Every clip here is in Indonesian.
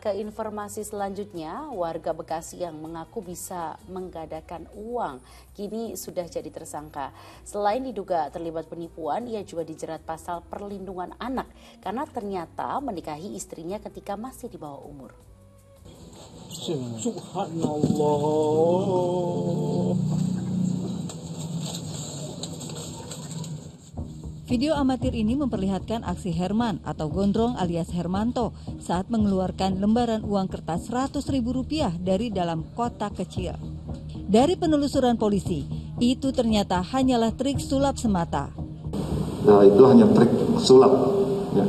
Ke informasi selanjutnya, warga Bekasi yang mengaku bisa menggadaikan uang kini sudah jadi tersangka. Selain diduga terlibat penipuan, ia juga dijerat pasal perlindungan anak karena ternyata menikahi istrinya ketika masih di bawah umur. Subhanallah. Video amatir ini memperlihatkan aksi Herman atau Gondrong alias Hermanto saat mengeluarkan lembaran uang kertas Rp100.000 dari dalam kotak kecil. Dari penelusuran polisi, itu ternyata hanyalah trik sulap semata. Nah, itu hanya trik sulap, ya.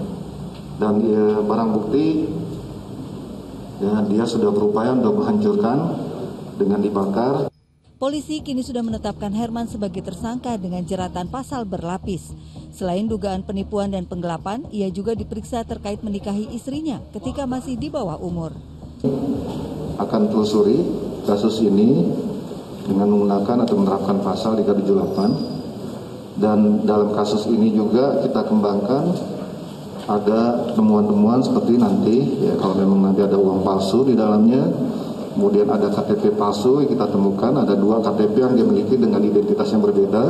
Dan barang bukti, ya, dia sudah berupaya untuk menghancurkan dengan dibakar. Polisi kini sudah menetapkan Herman sebagai tersangka dengan jeratan pasal berlapis. Selain dugaan penipuan dan penggelapan, ia juga diperiksa terkait menikahi istrinya ketika masih di bawah umur. Akan telusuri kasus ini dengan menggunakan atau menerapkan pasal 378. Dan dalam kasus ini juga kita kembangkan ada temuan-temuan seperti nanti, ya, kalau memang nanti ada uang palsu di dalamnya, kemudian ada KTP palsu yang kita temukan, ada 2 KTP yang dimiliki dengan identitas yang berbeda.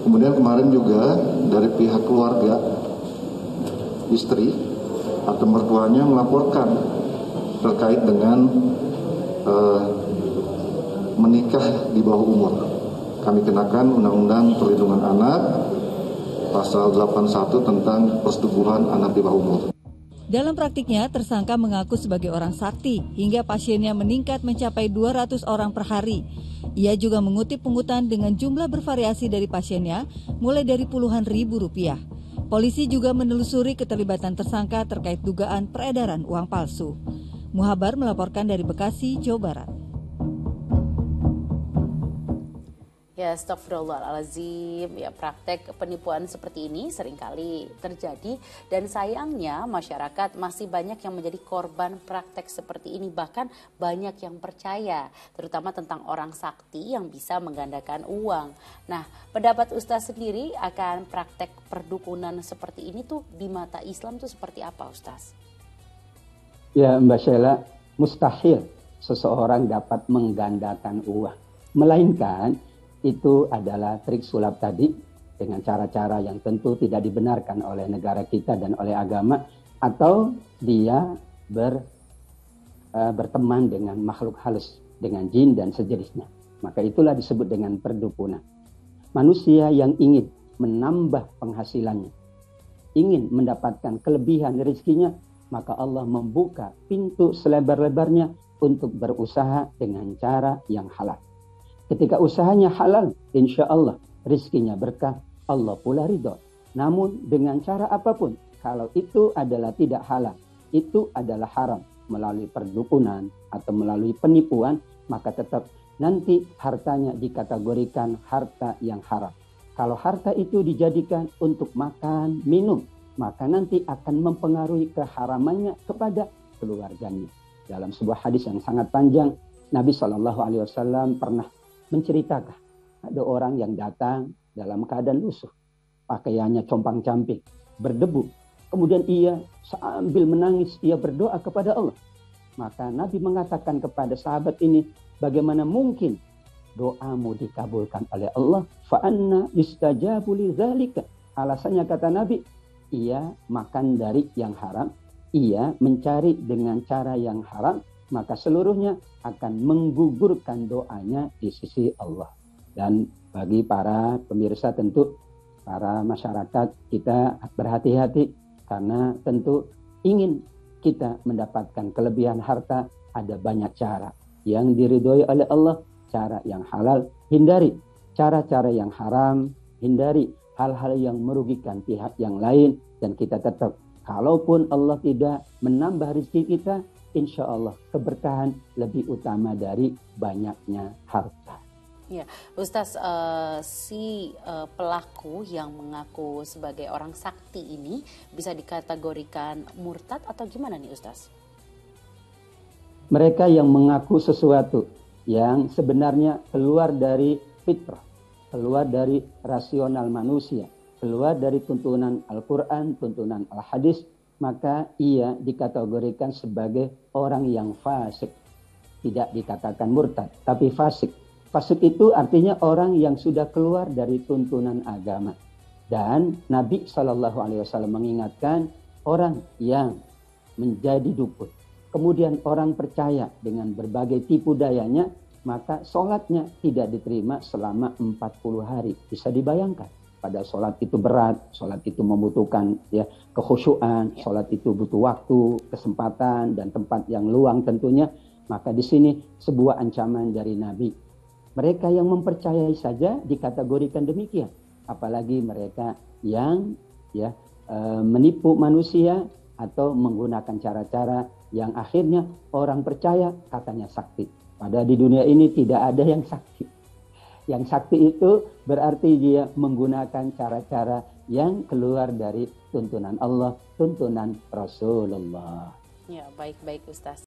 Kemudian kemarin juga dari pihak keluarga istri atau mertuanya melaporkan terkait dengan menikah di bawah umur. Kami kenakan Undang-Undang Perlindungan Anak pasal 81 tentang persetubuhan anak di bawah umur. Dalam praktiknya, tersangka mengaku sebagai orang sakti hingga pasiennya meningkat mencapai 200 orang per hari. Ia juga mengutip pungutan dengan jumlah bervariasi dari pasiennya, mulai dari puluhan ribu rupiah. Polisi juga menelusuri keterlibatan tersangka terkait dugaan peredaran uang palsu. Muhabar melaporkan dari Bekasi, Jawa Barat. Ya, astagfirullahaladzim, ya, praktek penipuan seperti ini seringkali terjadi dan sayangnya masyarakat masih banyak yang menjadi korban praktek seperti ini, bahkan banyak yang percaya, terutama tentang orang sakti yang bisa menggandakan uang. Nah, pendapat Ustaz sendiri akan praktek perdukunan seperti ini tuh di mata Islam tuh seperti apa, Ustaz? Ya, Mbak Sheila, mustahil seseorang dapat menggandakan uang, melainkan itu adalah trik sulap tadi dengan cara-cara yang tentu tidak dibenarkan oleh negara kita dan oleh agama, atau dia berteman dengan makhluk halus, dengan jin dan sejenisnya. Maka itulah disebut dengan perdukunan. Manusia yang ingin menambah penghasilannya, ingin mendapatkan kelebihan rezekinya, maka Allah membuka pintu selebar-lebarnya untuk berusaha dengan cara yang halal. Ketika usahanya halal, insya Allah rizkinya berkah, Allah pula ridho. Namun dengan cara apapun, kalau itu adalah tidak halal, itu adalah haram, melalui perdukunan atau melalui penipuan, maka tetap nanti hartanya dikategorikan harta yang haram. Kalau harta itu dijadikan untuk makan, minum, maka nanti akan mempengaruhi keharamannya kepada keluarganya. Dalam sebuah hadis yang sangat panjang, Nabi SAW pernah menceritakan ada orang yang datang dalam keadaan lusuh, pakaiannya compang-camping, berdebu. Kemudian ia sambil menangis, ia berdoa kepada Allah. Maka Nabi mengatakan kepada sahabat ini, bagaimana mungkin doamu dikabulkan oleh Allah? Fa'anna yustajabu lidzalika. Alasannya kata Nabi, ia makan dari yang haram, ia mencari dengan cara yang haram, maka seluruhnya akan menggugurkan doanya di sisi Allah. Dan bagi para pemirsa tentu, para masyarakat, kita berhati-hati karena tentu ingin kita mendapatkan kelebihan harta, ada banyak cara. Yang diridhoi oleh Allah, cara yang halal, hindari cara-cara yang haram, hindari hal-hal yang merugikan pihak yang lain, dan kita tetap, kalaupun Allah tidak menambah rezeki kita, insya Allah keberkahan lebih utama dari banyaknya harta. Ya, Ustaz, pelaku yang mengaku sebagai orang sakti ini bisa dikategorikan murtad atau gimana nih, Ustaz? Mereka yang mengaku sesuatu yang sebenarnya keluar dari fitrah, keluar dari rasional manusia, keluar dari tuntunan Al-Quran, tuntunan Al-Hadis, maka ia dikategorikan sebagai orang yang fasik. Tidak dikatakan murtad, tapi fasik. Fasik itu artinya orang yang sudah keluar dari tuntunan agama. Dan Nabi SAW mengingatkan orang yang menjadi dukun, kemudian orang percaya dengan berbagai tipu dayanya, maka sholatnya tidak diterima selama 40 hari. Bisa dibayangkan, pada sholat itu berat, sholat itu membutuhkan kekhusyuan, sholat itu butuh waktu, kesempatan, dan tempat yang luang tentunya. Maka di sini sebuah ancaman dari Nabi. Mereka yang mempercayai saja dikategorikan demikian, apalagi mereka yang menipu manusia atau menggunakan cara-cara yang akhirnya orang percaya katanya sakti. Padahal di dunia ini tidak ada yang sakti. Yang sakti itu berarti dia menggunakan cara-cara yang keluar dari tuntunan Allah, tuntunan Rasulullah. Ya, baik-baik Ustaz.